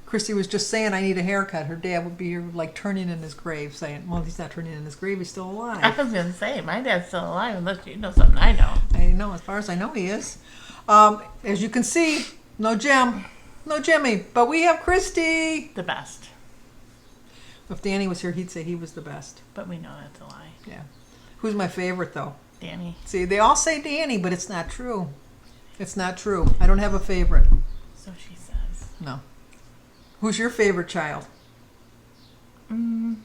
Christy was just saying, I need a haircut. Her dad would be here, like, turning in his grave, saying, well, he's not turning in his grave. He's still alive. I was going to say, my dad's still alive, unless you know something I don't. I know, as far as I know, he is. As you can see, no Jim, no Jimmy, but we have Christy. The best. If Danny was here, he'd say he was the best. But we know that's a lie. Yeah. Who's my favorite, though? Danny. See, they all say Danny, but it's not true. It's not true. I don't have a favorite. So she says. No. Who's your favorite child? I'd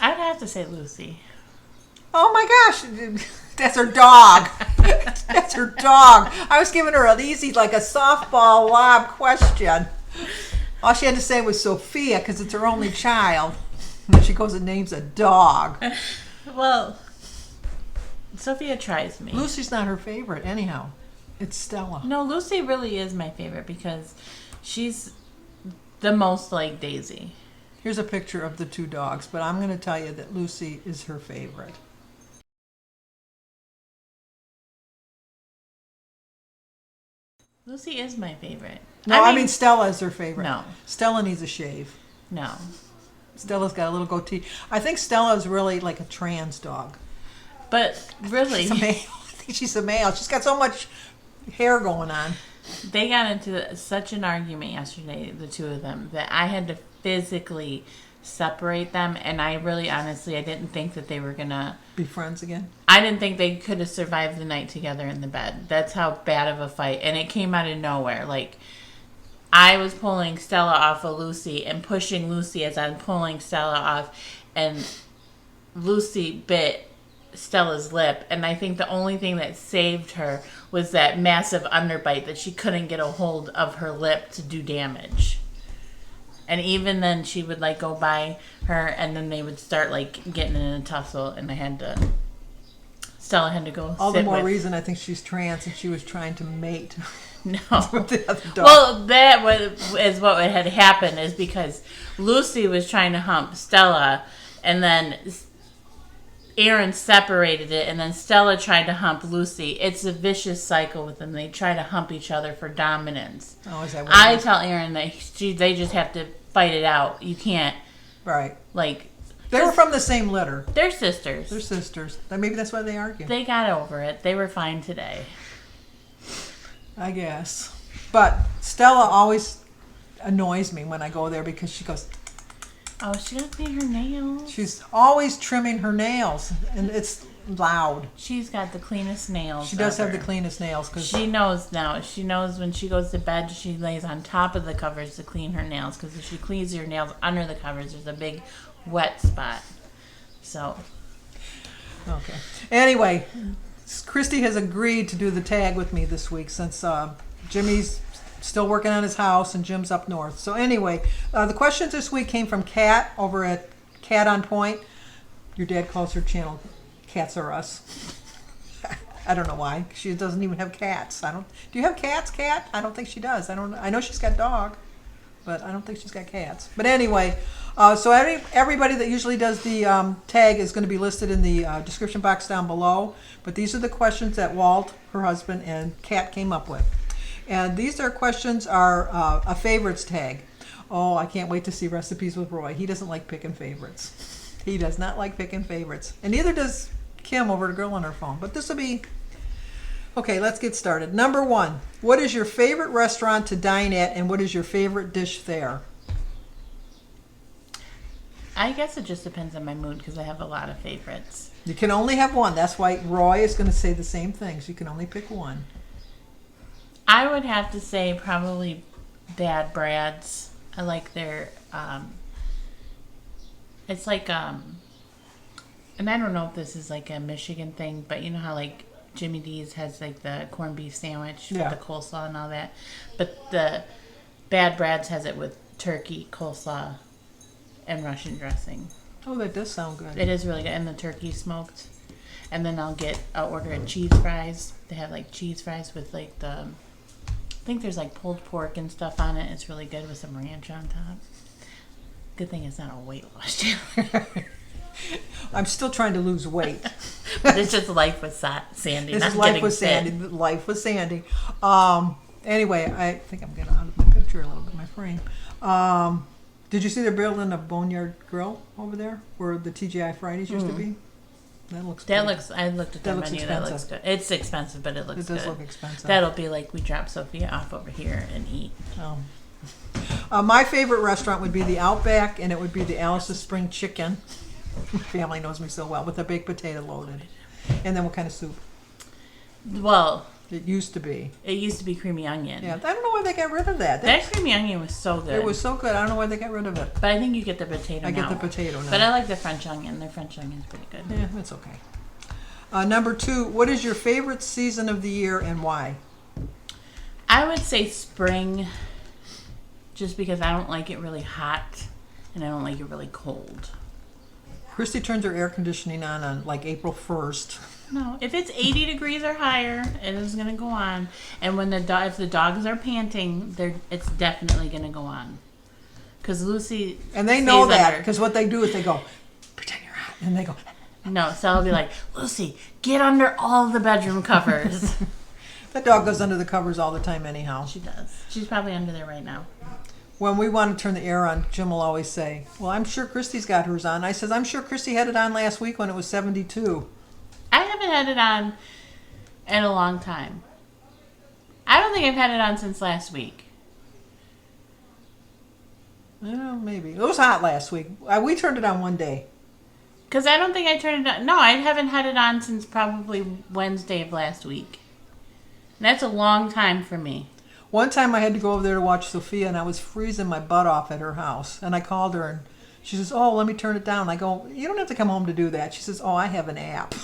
have to say Lucy. Oh my gosh, that's her dog. That's her dog. I was giving her an easy, like a softball lob question. All she had to say was Sophia because it's her only child. And then she goes and names a dog. Well, Sophia tries me. Lucy's not her favorite anyhow. It's Stella. No, Lucy really is my favorite because she's the most like Daisy. Here's a picture of the two dogs, but I'm going to tell you that Lucy is her favorite. Lucy is my favorite. No, I mean Stella is her favorite. No. Stella needs a shave. No. Stella's got a little goatee. I think Stella is really like a trans dog. But really, She's a male. I think she's a male. She's got so much hair going on. they got into such an argument yesterday, the two of them, that I had to physically separate them. And I really, honestly, I didn't think that they were going to be friends again. I didn't think they could have survived the night together in the bed. That's how bad of a fight. And it came out of nowhere. Like, I was pulling Stella off of Lucy and pushing Lucy as I'm pulling Stella off. And Lucy bit Stella's lip. And I think the only thing that saved her was that massive underbite that she couldn't get a hold of her lip to do damage. And even then, she would, like, go by her, and then they would start, like, getting in a tussle, and Stella had to go All sit the more with. reason I think she's trans and she was trying to mate No. with the other dog. Well, that is what had happened, is because Lucy was trying to hump Stella, and then Aaron separated it, and then Stella tried to hump Lucy. It's a vicious cycle with them. They try to hump each other for dominance. Oh, is that what I it is? tell Aaron that they just have to fight it out. You can't, Right. like... They were from the same litter. They're sisters. They're sisters. Maybe that's why they argue. They got over it. They were fine today. I guess. But Stella always annoys me when I go there because she goes... Oh, she got to paint her nails. She's always trimming her nails, and it's loud. She's got the cleanest nails. She does have ever. the cleanest nails. Cause She knows now. She knows when she goes to bed, she lays on top of the covers to clean her nails. Because if she cleans her nails under the covers, there's a big wet spot. So. Okay. Anyway, Christy has agreed to do the tag with me this week since Jimmy's still working on his house and Jim's up north. So anyway, the questions this week came from Kat over at Cat on Point. Your dad calls her channel Cats Are Us. I don't know why. She doesn't even have cats. Do you have cats, Kat? I don't think she does. I know she's got dog, but I don't think she's got cats. But anyway, so everybody that usually does the tag is going to be listed in the description box down below. But these are the questions that Walt, her husband, and Kat came up with. And these questions are a favorites tag. Oh, I can't wait to see recipes with Roy. He doesn't like picking favorites. He does not like picking favorites. And neither does Kim over at Girl on her phone. But this will be... Okay, let's get started. Number 1, what is your favorite restaurant to dine at and what is your favorite dish there? I guess it just depends on my mood because I have a lot of favorites. You can only have one. That's why Roy is going to say the same things. You can only pick one. I would have to say probably Bad Brad's. I like their, it's like, and I don't know if this is like a Michigan thing, but you know how like Jimmy D's has like the corned beef sandwich with the coleslaw and all that. But the Bad Brad's has it with turkey, coleslaw, and Russian dressing. Oh, that does sound good. It is really good. And the turkey smoked. And then I'll order a cheese fries. They have like cheese fries with like I think there's like pulled pork and stuff on it. It's really good with some ranch on top. Good thing it's not a weight loss channel. I'm still trying to lose weight. But it's just life with Sandy. This not is life getting with fit. Sandy. Life with Sandy. Anyway, I think I'm going to picture a little bit, my frame. Did you see they're building a Boneyard Grill over there where the TGI Fridays used to be? That looks. That looks. I looked at That the looks menu. That looks expensive. good. It's expensive, but it looks It does good. look expensive. That'll be like we drop Sophia off over here and eat. My favorite restaurant would be the Outback, and it would be the Alice's Spring Chicken. Family knows me so well, with a baked potato loaded. And then what kind of soup? Well, It used to be. it used to be creamy onion. Yeah, I don't know why they got rid of that. That creamy onion was so good. It was so good. I don't know why they got rid of it. But I think you get the potato I now. get the potato now. But I like the French onion. Their French onion's pretty good. Yeah, that's okay. Number 2, what is your favorite season of the year and why? I would say spring, just because I don't like it really hot and I don't like it really cold. Christy turns her air conditioning on like April 1st. No, if it's 80 degrees or higher, it is gonna go on. And when if the dogs are panting, it's definitely gonna go on. Cause Lucy And they know stays that under. because what they do is they go, pretend you're hot. And they go, No, so I'll be like, Lucy, get under all the bedroom covers. that dog goes under the covers all the time anyhow. She does. She's probably under there right now. When we want to turn the air on, Jim will always say, well, I'm sure Christy's got hers on. I says, I'm sure Christy had it on last week when it was 72. I haven't had it on in a long time. I don't think I've had it on since last week. Well, maybe. It was hot last week. We turned it on one day. Because I don't think I turned it on. No, I haven't had it on since probably Wednesday of last week. And that's a long time for me. One time I had to go over there to watch Sophia, and I was freezing my butt off at her house. And I called her, and she says, oh, let me turn it down. I go, you don't have to come home to do that. She says, oh, I have an app.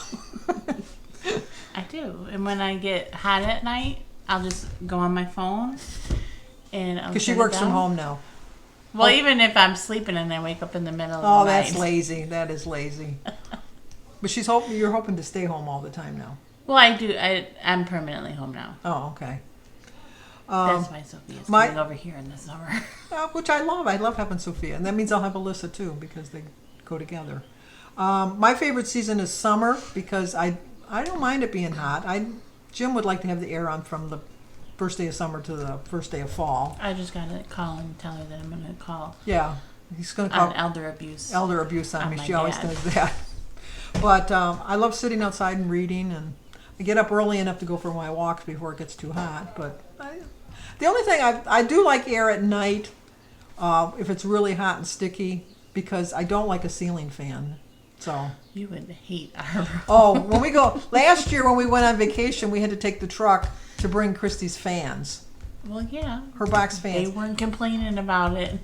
I do. And when I get hot at night, I'll just go on my phone. And Because she works from home now. Well, even if I'm sleeping and I wake up in the middle of the Oh, night. that's lazy. That is lazy. But you're hoping to stay home all the time now. Well, I do. I'm permanently home now. Oh, okay. That's why Sophia's my- coming over here in the summer. Which I love. I love having Sophia. And that means I'll have Alyssa too because they go together. My favorite season is summer because I don't mind it being hot. Jim would like to have the air on from the first day of summer to the first day of fall. I just got to call and tell her that I'm going to call Yeah. He's going to on call elder abuse. elder abuse on on me. my She always dad. does that. But I love sitting outside and reading, and I get up early enough to go for my walks before it gets too hot. But the only thing I do like air at night if it's really hot and sticky because I don't like a ceiling fan. So You would hate our when we go last year when we went on vacation, we had to take the truck to bring Christy's fans, Well, yeah. her box They fans, weren't complaining about it.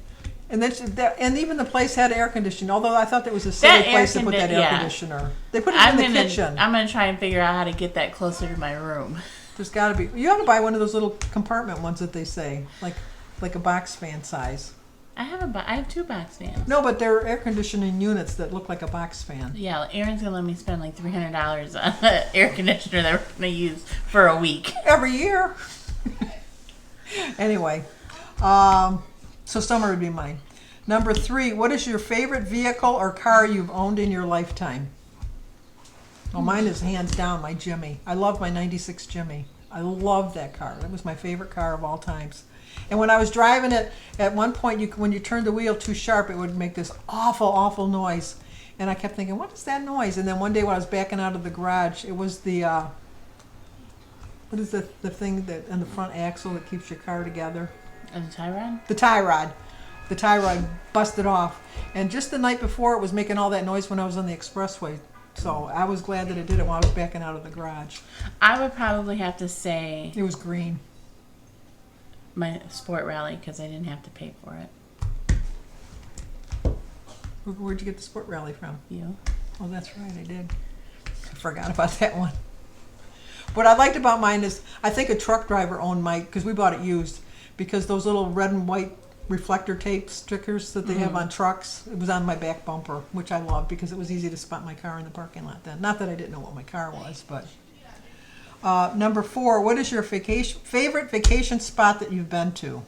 and and even the place had air conditioning. Although I thought that was a silly That air place to put that air yeah. conditioner. They put it in the kitchen. I'm gonna try and figure out how to get that closer to my room. There's got to be. You ought to buy one of those little compartment ones that they say, like a box fan size. I have 2 box fans. No, but they're air conditioning units that look like a box fan. Yeah, Aaron's gonna let me spend like $300 on an air conditioner that we're gonna use for a week. Every year. Anyway, so summer would be mine. Number 3, what is your favorite vehicle or car you've owned in your lifetime? Well, mine is hands down my Jimmy. I love my 96 Jimmy. I love that car. That was my favorite car of all times. And when I was driving it, at one point, when you turned the wheel too sharp, it would make this awful, awful noise. And I kept thinking, what is that noise? And then one day when I was backing out of the garage, it was the, what is the thing that on the front axle that keeps your car together? And the tie rod? The tie rod. The tie rod busted off. And just the night before, it was making all that noise when I was on the expressway. So I was glad that it did it while I was backing out of the garage. I would probably have to say It was green. my Sport Rally because I didn't have to pay for it. Where'd you get the Sport Rally from? You? Oh, that's right, I did. I forgot about that one. What I liked about mine is I think a truck driver owned mine because we bought it used because those little red and white reflector tape stickers that they have on trucks, it was on my back bumper, which I loved because it was easy to spot my car in the parking lot then. Not that I didn't know what my car was, but... number 4, what is your favorite vacation spot that you've been to?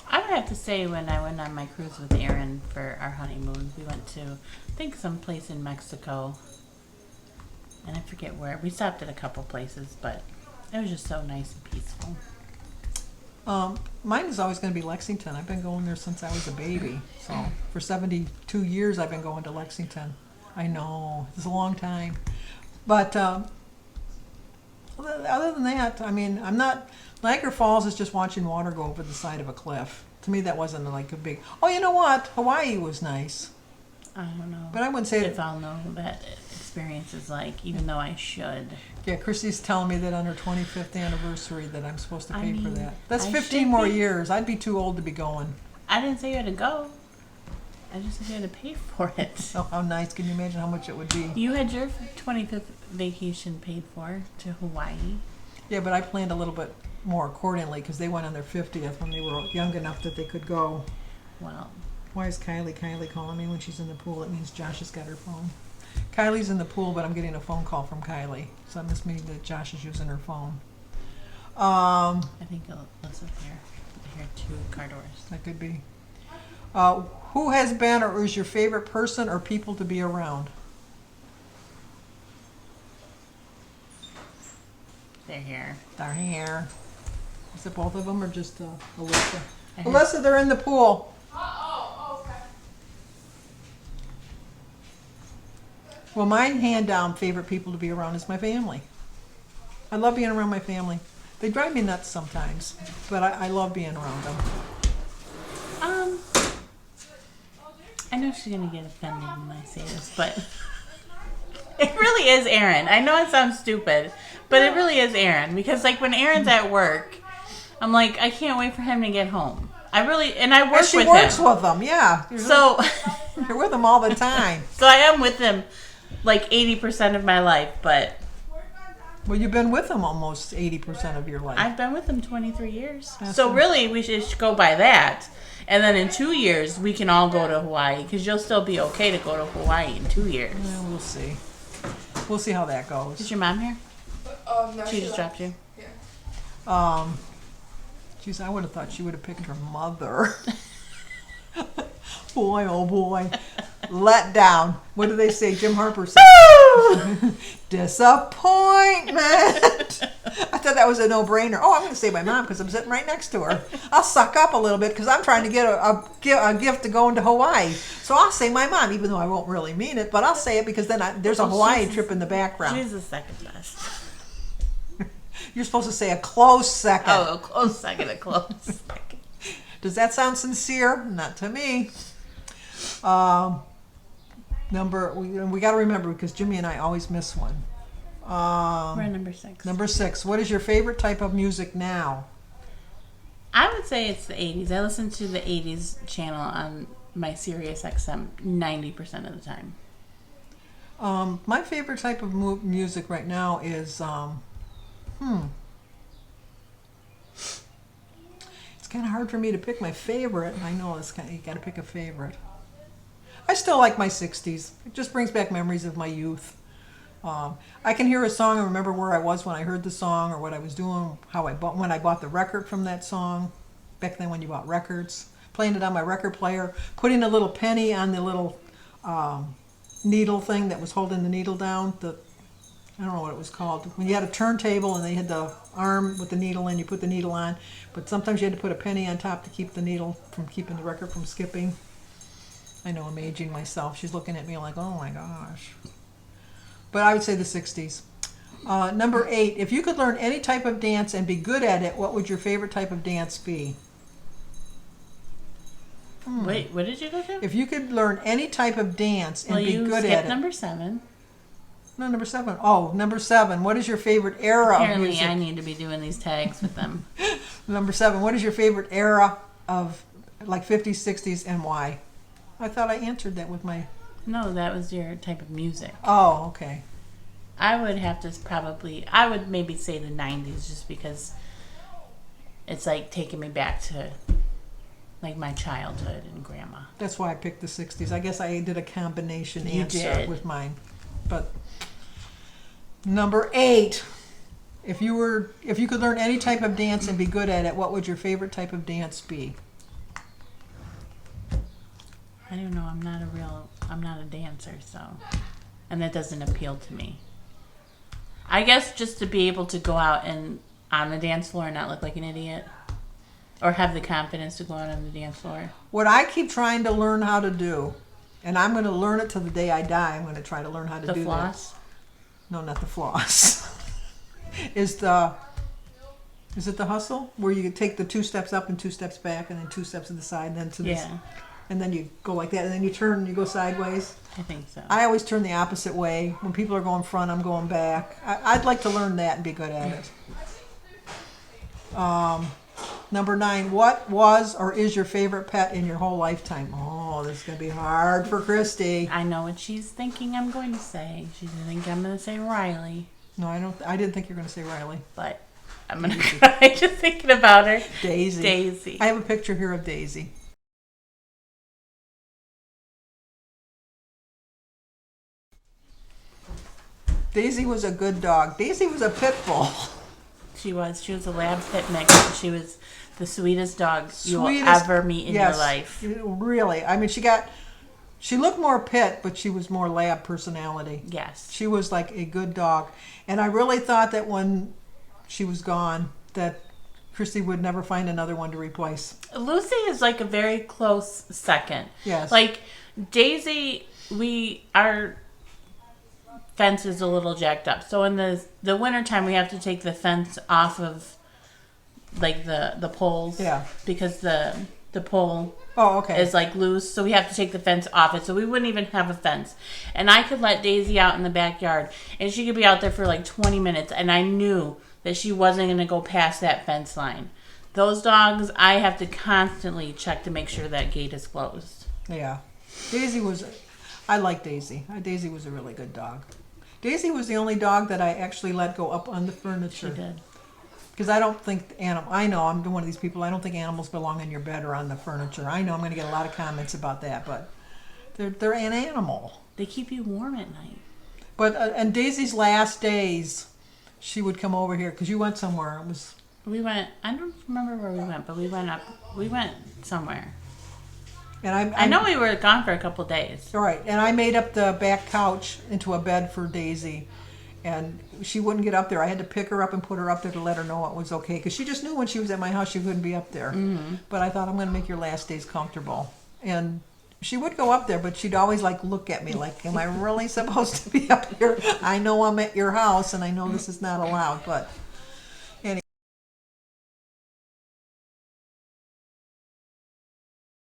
I would have to say when I went on my cruise with Aaron for our honeymoon, we went to, I think, some place in Mexico. and I forget where. We stopped at a couple places, but it was just so nice and peaceful. Mine is always going to be Lexington. I've been going there since I was a baby. So for 72 years, I've been going to Lexington. I know, it's a long time. But other than that, I mean, I'm not, Niagara Falls is just watching water go over the side of a cliff. To me, that wasn't like a big, oh, you know what? Hawaii was nice. I don't know. But I wouldn't say if I'll know what that experience is like, even though I should. Yeah, Christy's telling me that on her 25th anniversary that I'm supposed to pay for that. That's I 15 more years. I'd be too old to be going. I didn't say you had to go. I just said you had to pay for it. Oh, how nice. Can you imagine how much it would be? You had your 25th vacation paid for to Hawaii. Yeah, but I planned a little bit more accordingly because they went on their 50th when they were young enough that they could go. Well. Why is Kylie calling me when she's in the pool? It means Josh has got her phone. Kylie's in the pool, but I'm getting a phone call from Kylie. So that must mean that Josh is using her phone. I think Alyssa's here. I hear 2 car doors. That could be. Who has been or is your favorite person or people to be around? They're here. They're here. Is it both of them or just Alyssa? Alyssa, they're in the pool. Well, my hand down favorite people to be around is my family. I love being around my family. They drive me nuts sometimes, but I love being around them. I know she's gonna get offended when I say this, but it really is Erin. I know it sounds stupid, but it really is Erin because like when Erin's at work, I'm like I can't wait for him to get home. I work with him. She works with them, yeah. So you're with them all the time. So I am with him like 80% of my life, but well, you've been with him almost 80% of your life. I've been with him 23 years. So really, we should go by that. And then in 2 years, we can all go to Hawaii because you'll still be okay to go to Hawaii in 2 years. Yeah, we'll see. We'll see how that goes. Is your mom here? No, she just dropped you. Yeah. Geez, I would have thought she would have picked her mother. Boy, oh boy. Let down. What do they say? Jim Harper said. Disappointment. I thought that was a no-brainer. Oh, I'm going to say my mom because I'm sitting right next to her. I'll suck up a little bit because I'm trying to get a gift to go into Hawaii. So I'll say my mom, even though I won't really mean it, but I'll say it because then there's a Hawaii trip in the background. She's the second best. You're supposed to say a close second. Oh, a close second, a close second. Does that sound sincere? Not to me. We got to remember because Jimmy and I always miss one. We're at number 6. Number 6. What is your favorite type of music now? I would say it's the 80s. I listen to the 80s channel on my Sirius XM 90% of the time. My favorite type of music right now is it's kind of hard for me to pick my favorite. I know you got to pick a favorite. I still like my 60s. It just brings back memories of my youth. I can hear a song and remember where I was when I heard the song or what I was doing, when I bought the record from that song. Back then when you bought records, playing it on my record player, putting a little penny on the little needle thing that was holding the needle down. I don't know what it was called. When you had a turntable and they had the arm with the needle in, you put the needle on. But sometimes you had to put a penny on top to keep the needle from keeping the record from skipping. I know I'm aging myself. She's looking at me like, oh my gosh. But I would say the 60s. Number 8, if you could learn any type of dance and be good at it, what would your favorite type of dance be? Wait, what did you go to? If you could learn any type of dance and be good at it. number 7. No, number 7. Oh, number 7. What is your favorite era of music? Apparently I need to be doing these tags with them. Number 7. What is your favorite era of like 50s, 60s, and why? I thought I answered that with my... No, that was your type of music. Oh, okay. I would maybe say the 90s just because it's like taking me back to like my childhood and grandma. That's why I picked the 60s. I guess I did a combination answer with mine. But number 8, if you could learn any type of dance and be good at it, what would your favorite type of dance be? I don't know. I'm not a dancer, so, and that doesn't appeal to me. I guess just to be able to go out and on the dance floor and not look like an idiot. Or have the confidence to go out on the dance floor. What I keep trying to learn how to do, and I'm going to learn it till the day I die, I'm going to try to learn how to The do floss? that. No, not the floss. Is it the hustle? Where you take the 2 steps up and 2 steps back and then 2 steps to the side and then to this. Yeah, And then you go like that and then you turn and you go sideways. I think so. I always turn the opposite way. When people are going front, I'm going back. I'd like to learn that and be good at it. Number 9, what was or is your favorite pet in your whole lifetime? Oh, this is going to be hard for Christy. I know what she's thinking I'm going to say. She's going to think I'm going to say Riley. No, I didn't think you were going to say Riley. But I'm going to cry just thinking about her. Daisy. Daisy. I have a picture here of Daisy. Daisy was a good dog. Daisy was a pit bull. She was a lab pit mix. She was the sweetest dog you will Sweetest- ever meet in yes, your life. Really. I mean, she looked more pit, but she was more lab personality. Yes. She was like a good dog. And I really thought that when she was gone, that Christy would never find another one to replace. Lucy is like a very close second. Yes. Like Daisy, our fence is a little jacked up. So in the wintertime, we have to take the fence off of like the poles. Yeah. Because the pole Oh, okay. is like loose, so we have to take the fence off it. So we wouldn't even have a fence. And I could let Daisy out in the backyard, and she could be out there for like 20 minutes, and I knew that she wasn't going to go past that fence line. Those dogs, I have to constantly check to make sure that gate is closed. Yeah. I like Daisy. Daisy was a really good dog. Daisy was the only dog that I actually let go up on the furniture. She did. Because I don't think I know I'm one of these people. I don't think animals belong in your bed or on the furniture. I know I'm going to get a lot of comments about that, but they're an animal. They keep you warm at night. But and Daisy's last days, she would come over here because you went somewhere. We went. I don't remember where we went, but we went up. We went somewhere. And I know we were gone for a couple days. All right, and I made up the back couch into a bed for Daisy. And she wouldn't get up there. I had to pick her up and put her up there to let her know it was okay. Because she just knew when she was at my house she couldn't be up there. Mm-hmm. But I thought, I'm going to make your last days comfortable. And she would go up there, but she'd always look at me like, am I really supposed to be up here? I know I'm at your house and I know this is not allowed. But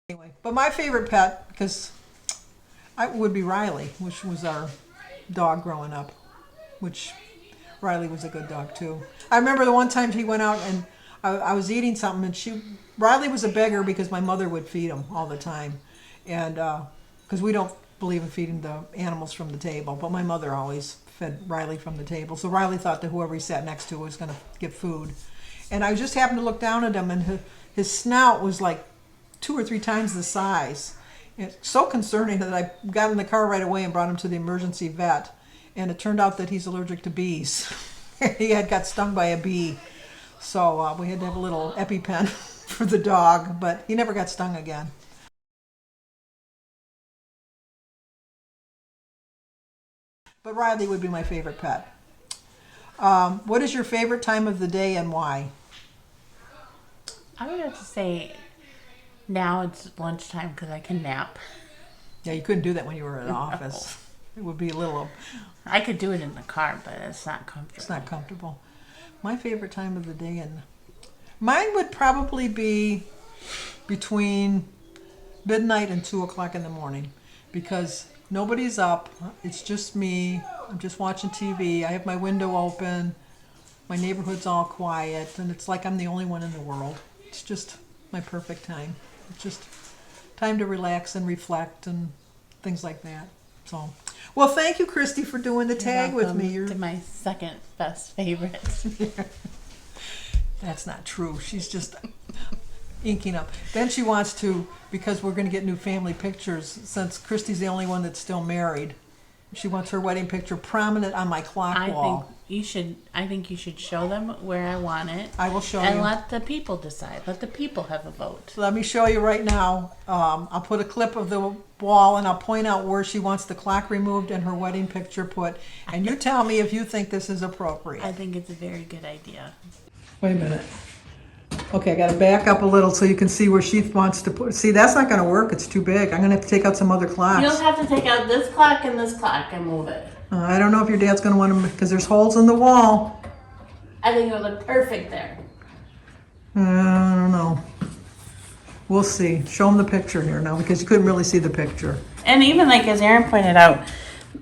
anyway. But my favorite pet, because would be Riley, which was our dog growing up. Which Riley was a good dog too. I remember the one time he went out and I was eating something and Riley was a beggar because my mother would feed him all the time. And because we don't believe in feeding the animals from the table, but my mother always fed Riley from the table. So Riley thought that whoever he sat next to was going to get food. And I just happened to look down at him and his snout was like 2 or 3 times the size. It's so concerning that I got in the car right away and brought him to the emergency vet. And it turned out that he's allergic to bees. He had got stung by a bee. So we had to have a little EpiPen for the dog, but he never got stung again. But Riley would be my favorite pet. What is your favorite time of the day and why? I would have to say now it's lunchtime because I can nap. Yeah, you couldn't do that when you were in office. It would be a little... I could do it in the car, but it's not comfortable. It's not comfortable. My favorite time of the day, and mine would probably be between midnight and 2 o'clock in the morning, because nobody's up. It's just me. I'm just watching TV. I have my window open. My neighborhood's all quiet, and it's like I'm the only one in the world. It's just my perfect time. It's just time to relax and reflect and things like that. So, well, thank you, Christy, for doing the tag with me. You're my second best favorite. That's not true. She's just inking up. Then she wants to, because we're going to get new family pictures, since Christy's the only one that's still married. She wants her wedding picture prominent on my clock I wall. think you should show them where I want it. I will show and you. let the people decide. Let the people have a vote. Let me show you right now. I'll put a clip of the wall and I'll point out where she wants the clock removed and her wedding picture put. And you tell me if you think this is appropriate. I think it's a very good idea. Wait a minute. Okay, I got to back up a little so you can see where she wants to put. See, that's not going to work. It's too big. I'm going to have to take out some other clocks. You'll have to take out this clock and move it. I don't know if your dad's going to want to, because there's holes in the wall. I think it would look perfect there. I don't know. We'll see. Show him the picture here now, because you couldn't really see the picture. And even like as Aaron pointed out,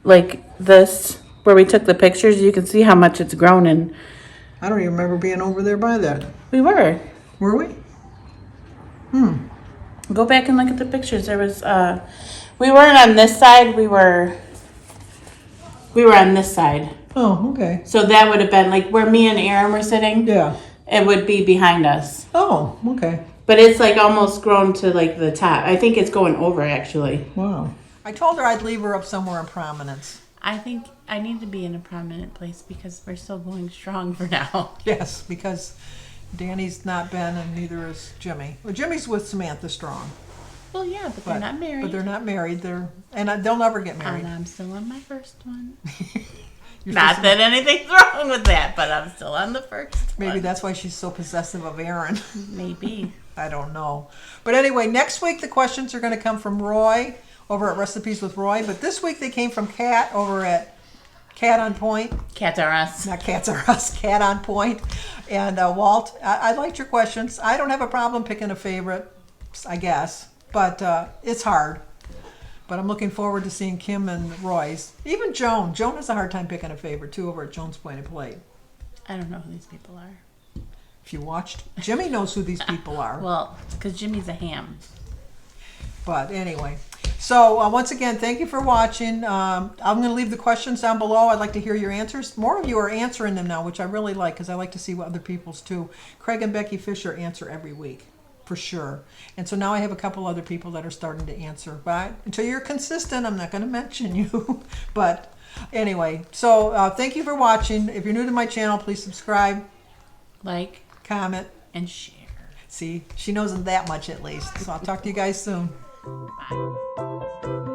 like this, where we took the pictures, you can see how much it's grown. And I don't even remember being over there by that. we were. Were we? Go back and look at the pictures. There was, we weren't on this side. We were on this side. Oh, okay. So that would have been like where me and Aaron were sitting. Yeah. It would be behind us. Oh, okay. But it's like almost grown to like the top. I think it's going over actually. Wow. I told her I'd leave her up somewhere in prominence. I think I need to be in a prominent place because we're still going strong for now. Yes, because Danny's not been and neither is Jimmy. Well, Jimmy's with Samantha Strong. Well, yeah, but they're not married. But they're not married. They'll never get married. And I'm still on my first one. You're Not supposed that anything's wrong with that, but I'm still on the first Maybe one. that's why she's so possessive of Aaron. Maybe. I don't know. But anyway, next week the questions are going to come from Roy over at Recipes with Roy. But this week they came from Kat over at Cat on Point. Cats are us. Not Cats Are Us, Cat on Point. And Walt, I liked your questions. I don't have a problem picking a favorite, I guess. But it's hard. But I'm looking forward to seeing Kim and Roy's. Even Joan. Joan has a hard time picking a favorite, too, over at Joan's Point and Plate. I don't know who these people are. If you watched, Jimmy knows who these people are. Well, because Jimmy's a ham. But anyway, so once again, thank you for watching. I'm going to leave the questions down below. I'd like to hear your answers. More of you are answering them now, which I really like because I like to see what other people's too. Craig and Becky Fisher answer every week, for sure. And so now I have a couple other people that are starting to answer. But until you're consistent, I'm not going to mention you. But anyway, so thank you for watching. If you're new to my channel, please subscribe, Like comment, and share. See, she knows that much at least. So I'll talk to you guys soon. Bye.